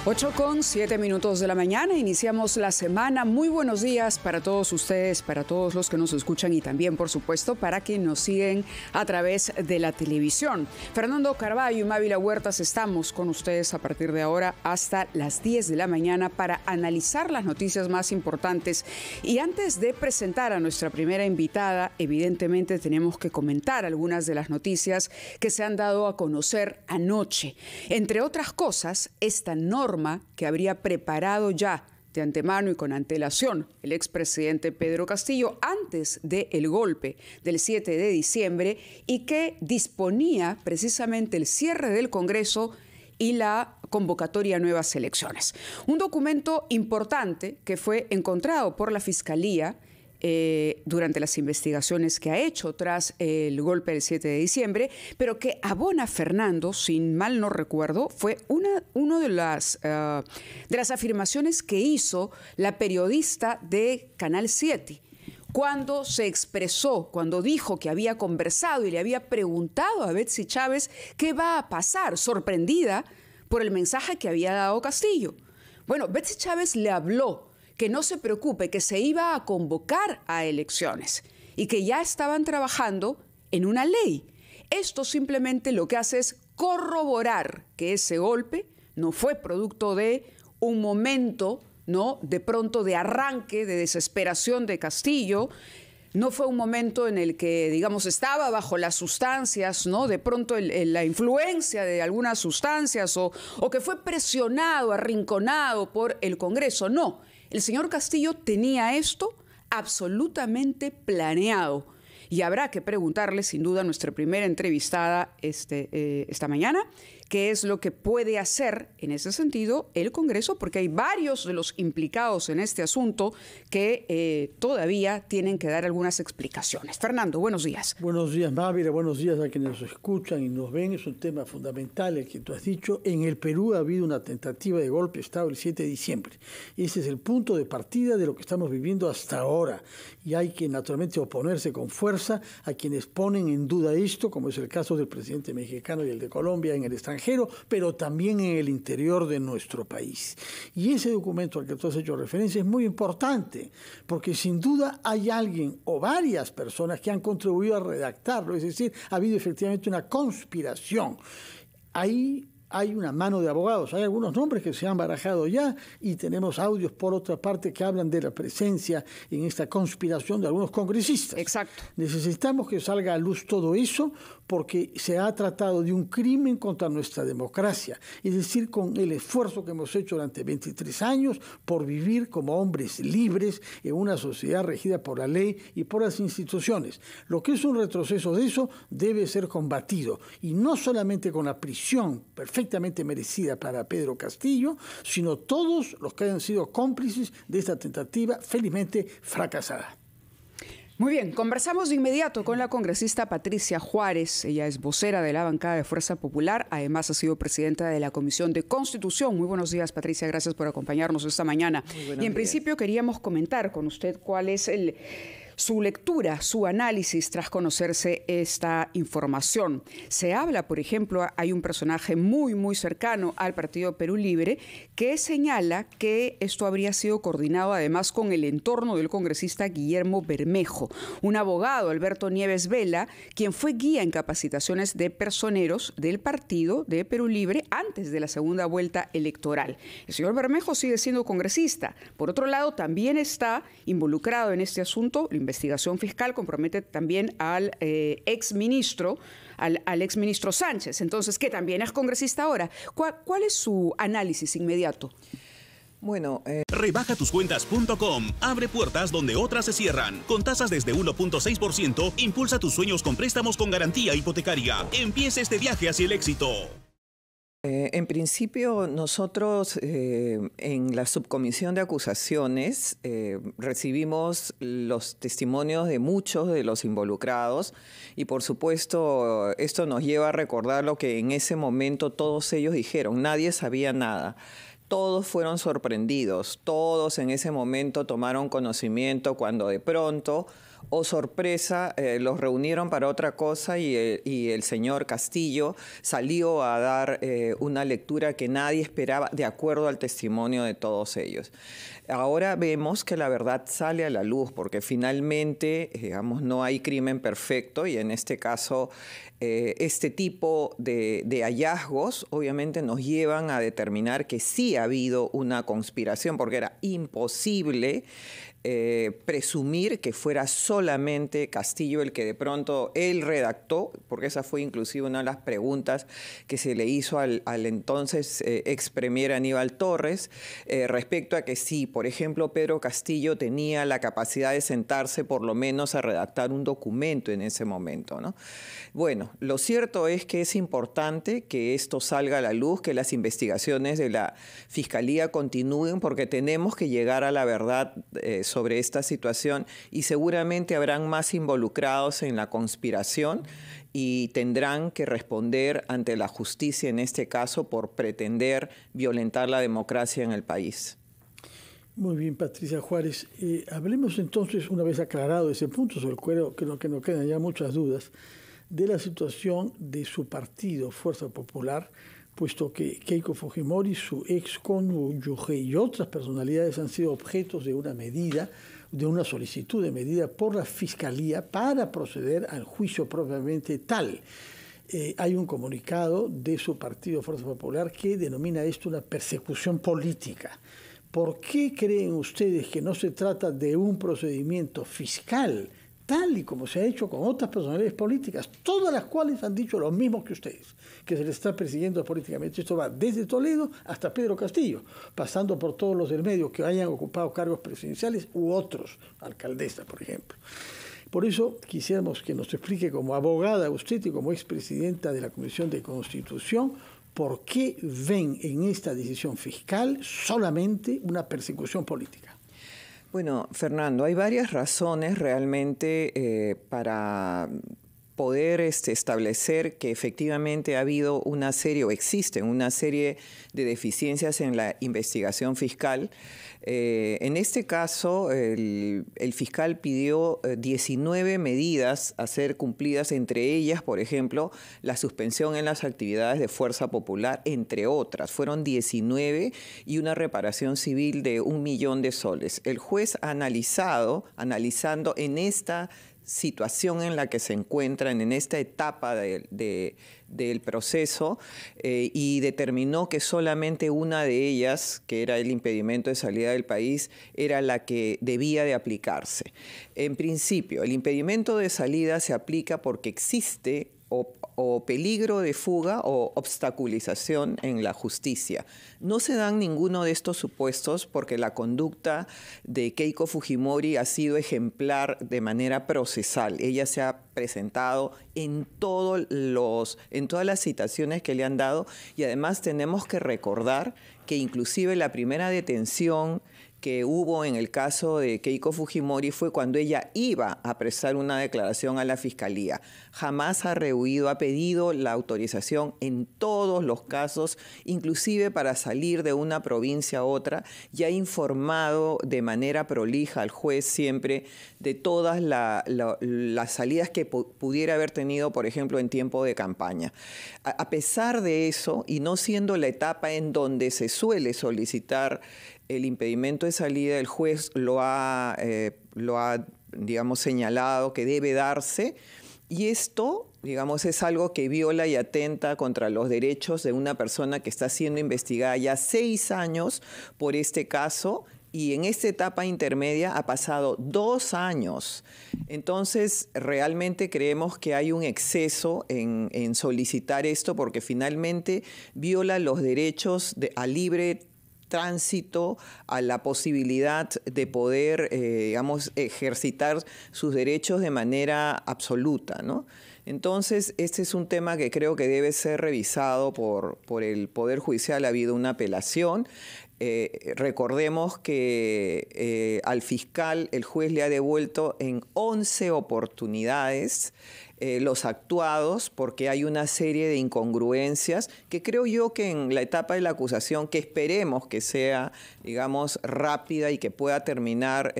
8:07 de la mañana, iniciamos la semana. Muy buenos días para todos ustedes, para todos los que nos escuchan y también, por supuesto, para quienes nos siguen a través de la televisión. Fernando Carballo y Mávila Huertas estamos con ustedes a partir de ahora hasta las 10 de la mañana para analizar las noticias más importantes. Y antes de presentar a nuestra primera invitada, evidentemente tenemos que comentar algunas de las noticias que se han dado a conocer anoche. Entre otras cosas, esta norma que habría preparado ya de antemano y con antelación el expresidente Pedro Castillo antes del golpe del 7 de diciembre y que disponía precisamente el cierre del Congreso y la convocatoria a nuevas elecciones. Un documento importante que fue encontrado por la Fiscalía durante las investigaciones que ha hecho tras el golpe del 7 de diciembre, pero que abona Fernando, sin mal no recuerdo, fue una de las afirmaciones que hizo la periodista de Canal 7, cuando se expresó, cuando dijo que había conversado y le había preguntado a Betsy Chávez qué va a pasar, sorprendida por el mensaje que había dado Castillo. Bueno, Betsy Chávez le habló que no se preocupe, que se iba a convocar a elecciones y que ya estaban trabajando en una ley. Esto simplemente lo que hace es corroborar que ese golpe no fue producto de un momento, ¿no?, de pronto de arranque, de desesperación de Castillo. No fue un momento en el que, digamos, estaba bajo las sustancias, ¿no?, de pronto la influencia de algunas sustancias o que fue presionado, arrinconado por el Congreso. No. El señor Castillo tenía esto absolutamente planeado y habrá que preguntarle, sin duda, a nuestra primera entrevistada esta mañana, qué es lo que puede hacer en ese sentido el Congreso, porque hay varios de los implicados en este asunto que todavía tienen que dar algunas explicaciones. Fernando, buenos días. Buenos días, Mávila, buenos días a quienes nos escuchan y nos ven. Es un tema fundamental el que tú has dicho. En el Perú ha habido una tentativa de golpe de Estado el 7 de diciembre. Ese es el punto de partida de lo que estamos viviendo hasta ahora. Y hay que naturalmente oponerse con fuerza a quienes ponen en duda esto, como es el caso del presidente mexicano y el de Colombia en el extranjero, pero también en el interior de nuestro país. Y ese documento al que tú has hecho referencia es muy importante, porque sin duda hay alguien o varias personas que han contribuido a redactarlo, es decir, ha habido efectivamente una conspiración. Ahí hay una mano de abogados, hay algunos nombres que se han barajado ya y tenemos audios por otra parte que hablan de la presencia en esta conspiración de algunos congresistas. Exacto. Necesitamos que salga a luz todo eso porque se ha tratado de un crimen contra nuestra democracia, es decir, con el esfuerzo que hemos hecho durante 23 años por vivir como hombres libres en una sociedad regida por la ley y por las instituciones. Lo que es un retroceso de eso debe ser combatido y no solamente con la prisión perfectamente merecida para Pedro Castillo, sino todos los que hayan sido cómplices de esta tentativa felizmente fracasada. Muy bien, conversamos de inmediato con la congresista Patricia Juárez. Ella es vocera de la bancada de Fuerza Popular, además ha sido presidenta de la Comisión de Constitución. Muy buenos días, Patricia, gracias por acompañarnos esta mañana. Y en principio queríamos comentar con usted cuál es su lectura, su análisis tras conocerse esta información. Se habla, por ejemplo, hay un personaje muy cercano al Partido Perú Libre que señala que esto habría sido coordinado además con el entorno del congresista Guillermo Bermejo, un abogado, Alberto Nieves Vela, quien fue guía en capacitaciones de personeros del Partido de Perú Libre antes de la segunda vuelta electoral. El señor Bermejo sigue siendo congresista. Por otro lado, también está involucrado en este asunto. La investigación fiscal compromete también al exministro Sánchez, entonces, que también es congresista ahora. ¿Cuál es su análisis inmediato? Bueno, Rebajatucuentas.com abre puertas donde otras se cierran. Con tasas desde 1.6%, impulsa tus sueños con préstamos con garantía hipotecaria. Empieza este viaje hacia el éxito. En principio, nosotros en la subcomisión de acusaciones recibimos los testimonios de muchos de los involucrados y, por supuesto, esto nos lleva a recordar lo que en ese momento todos ellos dijeron. Nadie sabía nada. Todos fueron sorprendidos. Todos en ese momento tomaron conocimiento cuando de pronto oh sorpresa, los reunieron para otra cosa y el señor Castillo salió a dar una lectura que nadie esperaba, de acuerdo al testimonio de todos ellos. Ahora vemos que la verdad sale a la luz, porque finalmente, digamos, no hay crimen perfecto y en este caso este tipo de hallazgos obviamente nos llevan a determinar que sí ha habido una conspiración, porque era imposible presumir que fuera solamente Castillo el que de pronto él redactó, porque esa fue inclusive una de las preguntas que se le hizo al entonces ex premier Aníbal Torres respecto a que sí, por ejemplo, Pedro Castillo tenía la capacidad de sentarse por lo menos a redactar un documento en ese momento, ¿no? Bueno, lo cierto es que es importante que esto salga a la luz, que las investigaciones de la Fiscalía continúen, porque tenemos que llegar a la verdad sobre esta situación y seguramente habrán más involucrados en la conspiración y tendrán que responder ante la justicia en este caso por pretender violentar la democracia en el país. Muy bien, Patricia Juárez. Hablemos entonces, una vez aclarado ese punto, sobre el cual que no quedan ya muchas dudas, de la situación de su partido, Fuerza Popular, puesto que Keiko Fujimori, su ex cónyuge y otras personalidades han sido objetos de una medida, de una solicitud de medida por la Fiscalía para proceder al juicio propiamente tal. Hay un comunicado de su partido Fuerza Popular que denomina esto una persecución política. ¿Por qué creen ustedes que no se trata de un procedimiento fiscal, tal y como se ha hecho con otras personalidades políticas, todas las cuales han dicho lo mismo que ustedes, que se les está persiguiendo políticamente? Esto va desde Toledo hasta Pedro Castillo, pasando por todos los del medio que hayan ocupado cargos presidenciales u otros, alcaldesa, por ejemplo. Por eso quisiéramos que nos explique como abogada usted y como expresidenta de la Comisión de Constitución, ¿por qué ven en esta decisión fiscal solamente una persecución política? Bueno, Fernando, hay varias razones realmente para poder establecer que efectivamente ha habido una serie, o existen una serie de deficiencias en la investigación fiscal. En este caso, el fiscal pidió 19 medidas a ser cumplidas, entre ellas, por ejemplo, la suspensión en las actividades de Fuerza Popular, entre otras. Fueron 19 y una reparación civil de 1 millón de soles. El juez analizando en esta situación en la que se encuentran, en esta etapa del proceso, y determinó que solamente una de ellas, que era el impedimento de salida del país, era la que debía de aplicarse. En principio, el impedimento de salida se aplica porque existe o peligro de fuga o obstaculización en la justicia. No se dan ninguno de estos supuestos porque la conducta de Keiko Fujimori ha sido ejemplar de manera procesal. Ella se ha presentado en todas las citaciones que le han dado, y además tenemos que recordar que inclusive la primera detención que hubo en el caso de Keiko Fujimori fue cuando ella iba a prestar una declaración a la Fiscalía. Jamás ha rehuido, ha pedido la autorización en todos los casos, inclusive para salir de una provincia a otra, y ha informado de manera prolija al juez siempre de todas las salidas que pudiera haber tenido, por ejemplo, en tiempo de campaña. A pesar de eso, y no siendo la etapa en donde se suele solicitar el impedimento de salida, el juez lo ha, digamos, señalado que debe darse, y esto, digamos, es algo que viola y atenta contra los derechos de una persona que está siendo investigada ya 6 años por este caso, y en esta etapa intermedia ha pasado 2 años. Entonces, realmente creemos que hay un exceso en solicitar esto, porque finalmente viola los derechos a libre tránsito, a la posibilidad de poder, digamos, ejercitar sus derechos de manera absoluta, ¿no? Entonces, este es un tema que creo que debe ser revisado por el Poder Judicial. Ha habido una apelación. Recordemos que al fiscal el juez le ha devuelto en 11 oportunidades los actuados, porque hay una serie de incongruencias que creo yo que en la etapa de la acusación, que esperemos que sea, digamos, rápida y que pueda terminar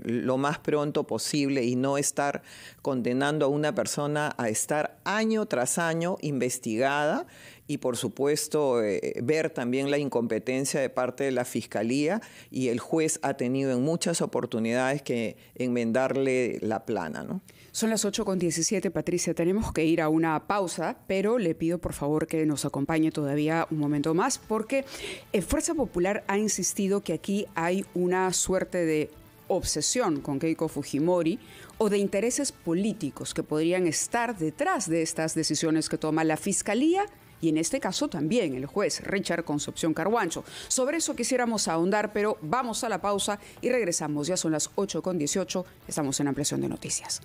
lo más pronto posible y no estar condenando a una persona a estar año tras año investigada, y por supuesto ver también la incompetencia de parte de la Fiscalía, y el juez ha tenido en muchas oportunidades que enmendarle la plana, ¿no? Son las 8:17, Patricia. Tenemos que ir a una pausa, pero le pido por favor que nos acompañe todavía un momento más, porque Fuerza Popular ha insistido que aquí hay una suerte de obsesión con Keiko Fujimori o de intereses políticos que podrían estar detrás de estas decisiones que toma la Fiscalía y en este caso también el juez Richard Concepción Carhuancho. Sobre eso quisiéramos ahondar, pero vamos a la pausa y regresamos. Ya son las 8:18, estamos en Ampliación de Noticias.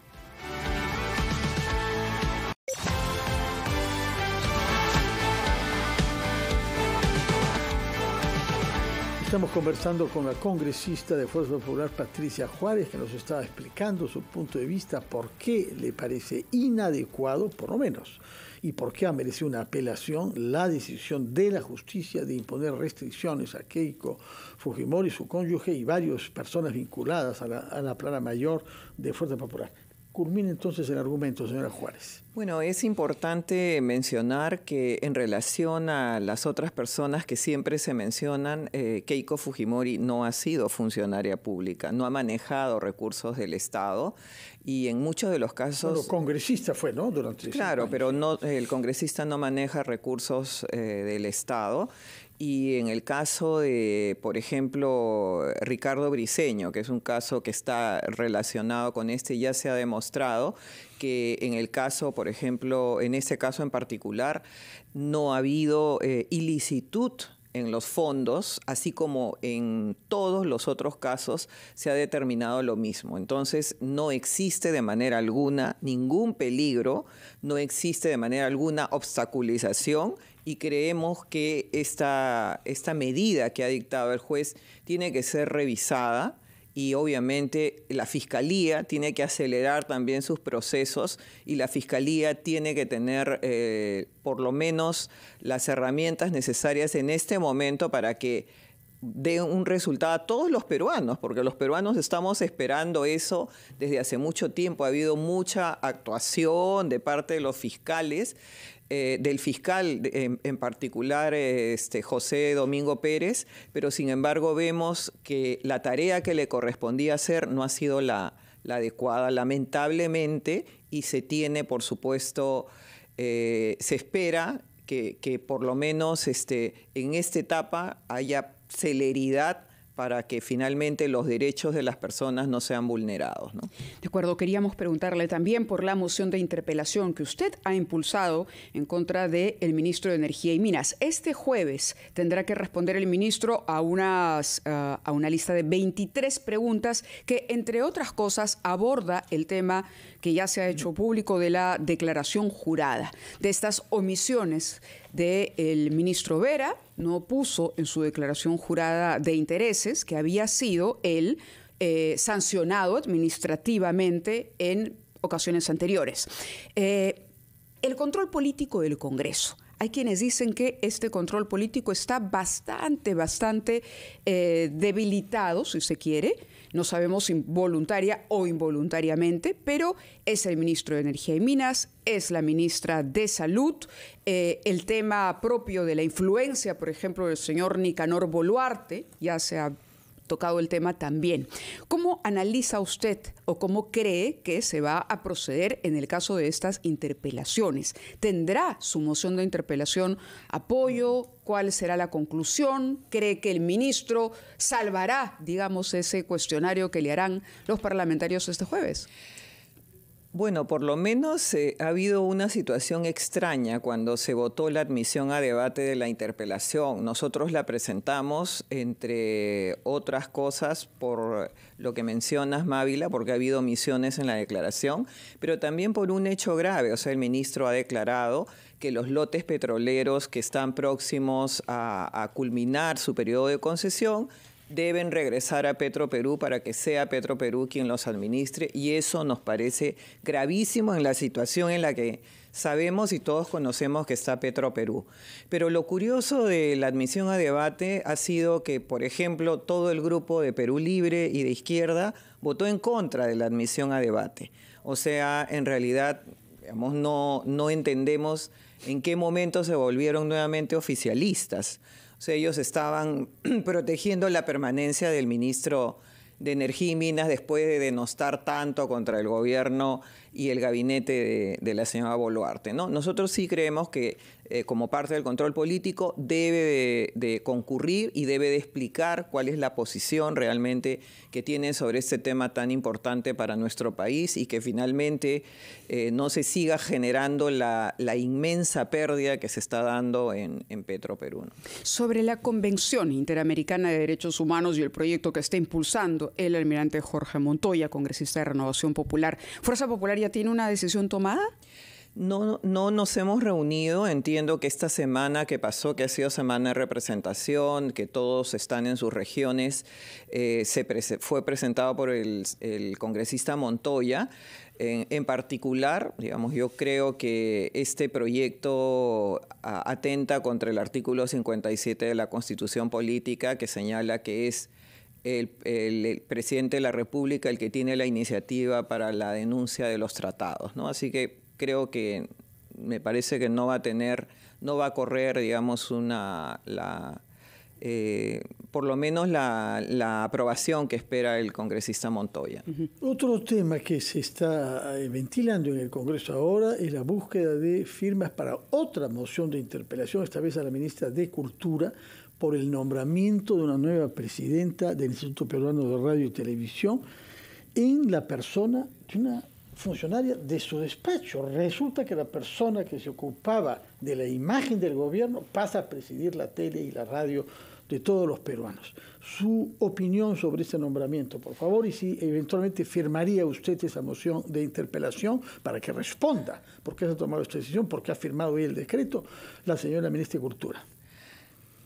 Estamos conversando con la congresista de Fuerza Popular, Patricia Juárez, que nos estaba explicando su punto de vista, por qué le parece inadecuado, por lo menos, y por qué ha merecido una apelación, la decisión de la justicia de imponer restricciones a Keiko Fujimori, su cónyuge y varias personas vinculadas a la plana mayor de Fuerza Popular. Culmine entonces el argumento, señora Juárez. Bueno, es importante mencionar que en relación a las otras personas que siempre se mencionan, Keiko Fujimori no ha sido funcionaria pública, no ha manejado recursos del Estado y en muchos de los casos... Bueno, congresista fue, ¿no? Claro, pero no, el congresista no maneja recursos del Estado. Y en el caso de, por ejemplo, Ricardo Briceño, que es un caso que está relacionado con este, ya se ha demostrado que en el caso, por ejemplo, en este caso en particular, no ha habido ilicitud en los fondos, así como en todos los otros casos se ha determinado lo mismo. Entonces, no existe de manera alguna ningún peligro, no existe de manera alguna obstaculización, y creemos que esta medida que ha dictado el juez tiene que ser revisada y obviamente la Fiscalía tiene que acelerar también sus procesos y la Fiscalía tiene que tener por lo menos las herramientas necesarias en este momento para que dé un resultado a todos los peruanos, porque los peruanos estamos esperando eso desde hace mucho tiempo. Ha habido mucha actuación de parte de los fiscales, del fiscal en particular José Domingo Pérez, pero sin embargo vemos que la tarea que le correspondía hacer no ha sido la adecuada, lamentablemente, y se tiene, por supuesto, se espera que por lo menos en esta etapa haya celeridad para que finalmente los derechos de las personas no sean vulnerados, ¿no? De acuerdo, queríamos preguntarle también por la moción de interpelación que usted ha impulsado en contra del ministro de Energía y Minas. Este jueves tendrá que responder el ministro a una lista de 23 preguntas que, entre otras cosas, aborda el tema que ya se ha hecho público de la declaración jurada, de estas omisiones del ministro Vera. No puso en su declaración jurada de intereses que había sido él sancionado administrativamente en ocasiones anteriores. El control político del Congreso. Hay quienes dicen que este control político está bastante debilitado, si se quiere. No sabemos si voluntaria o involuntariamente, pero es el ministro de Energía y Minas, es la ministra de Salud, el tema propio de la influencia, por ejemplo, del señor Nicanor Boluarte, ya se ha tocado el tema también. ¿Cómo analiza usted o cómo cree que se va a proceder en el caso de estas interpelaciones? ¿Tendrá su moción de interpelación apoyo? ¿Cuál será la conclusión? ¿Cree que el ministro salvará, digamos, ese cuestionario que le harán los parlamentarios este jueves? Bueno, por lo menos ha habido una situación extraña cuando se votó la admisión a debate de la interpelación. Nosotros la presentamos, entre otras cosas, por lo que mencionas, Mávila, porque ha habido omisiones en la declaración, pero también por un hecho grave. O sea, el ministro ha declarado que los lotes petroleros que están próximos a culminar su periodo de concesión deben regresar a Petroperú para que sea Petroperú quien los administre, y eso nos parece gravísimo en la situación en la que sabemos y todos conocemos que está Petroperú. Pero lo curioso de la admisión a debate ha sido que, por ejemplo, todo el grupo de Perú Libre y de izquierda votó en contra de la admisión a debate. O sea, en realidad, digamos, no entendemos en qué momento se volvieron nuevamente oficialistas. O sea, ellos estaban protegiendo la permanencia del ministro de Energía y Minas después de denostar tanto contra el gobierno y el gabinete de la señora Boluarte, ¿no? Nosotros sí creemos que como parte del control político debe de concurrir y debe de explicar cuál es la posición realmente que tiene sobre este tema tan importante para nuestro país y que finalmente no se siga generando la inmensa pérdida que se está dando en Petroperú, ¿no? Sobre la Convención Interamericana de Derechos Humanos y el proyecto que está impulsando el almirante Jorge Montoya, congresista de Renovación Popular, ¿Fuerza Popular ya tiene una decisión tomada? No nos hemos reunido. Entiendo que esta semana que pasó, que ha sido semana de representación, que todos están en sus regiones, fue presentado por el congresista Montoya. En particular, digamos, yo creo que este proyecto atenta contra el artículo 57 de la Constitución Política, que señala que es el presidente de la República el que tiene la iniciativa para la denuncia de los tratados, ¿no? Así que creo que me parece que no va a correr, digamos, por lo menos la aprobación que espera el congresista Montoya. Otro tema que se está ventilando en el Congreso ahora es la búsqueda de firmas para otra moción de interpelación, esta vez a la ministra de Cultura, por el nombramiento de una nueva presidenta del Instituto Peruano de Radio y Televisión en la persona de una funcionaria de su despacho. Resulta que la persona que se ocupaba de la imagen del gobierno pasa a presidir la tele y la radio de todos los peruanos. Su opinión sobre este nombramiento, por favor, y si eventualmente firmaría usted esa moción de interpelación para que responda por qué se ha tomado esta decisión, por qué ha firmado hoy el decreto la señora ministra de Cultura.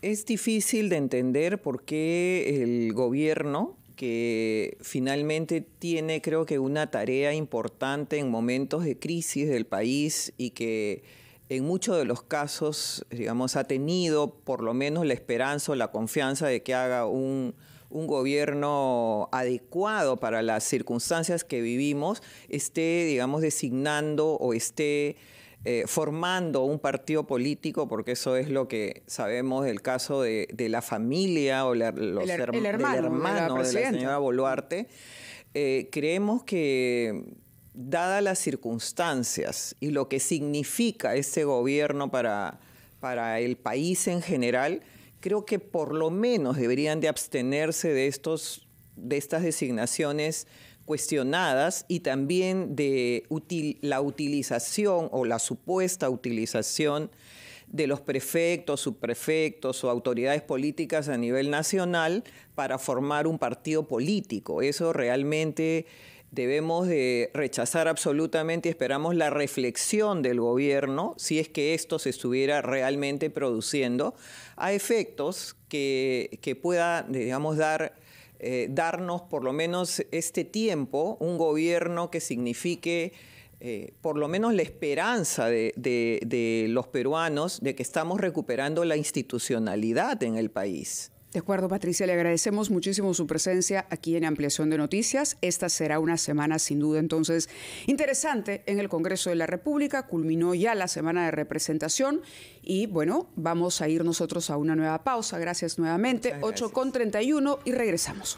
Es difícil de entender por qué el gobierno, que finalmente tiene, creo que, una tarea importante en momentos de crisis del país y que en muchos de los casos, digamos, ha tenido por lo menos la esperanza o la confianza de que haga un gobierno adecuado para las circunstancias que vivimos, esté, digamos, designando o esté formando un partido político, porque eso es lo que sabemos del caso de la familia o del hermano de la señora Boluarte. Creemos que, dadas las circunstancias y lo que significa ese gobierno para el país en general, creo que por lo menos deberían de abstenerse de estas designaciones cuestionadas y también de la utilización o la supuesta utilización de los prefectos, subprefectos o autoridades políticas a nivel nacional para formar un partido político. Eso realmente debemos de rechazar absolutamente y esperamos la reflexión del gobierno si es que esto se estuviera realmente produciendo a efectos que pueda, digamos, darnos por lo menos este tiempo, un gobierno que signifique por lo menos la esperanza de los peruanos de que estamos recuperando la institucionalidad en el país. De acuerdo, Patricia, le agradecemos muchísimo su presencia aquí en Ampliación de Noticias. Esta será una semana sin duda entonces interesante en el Congreso de la República. Culminó ya la semana de representación y bueno, vamos a ir nosotros a una nueva pausa. Gracias nuevamente, 8:31 y regresamos.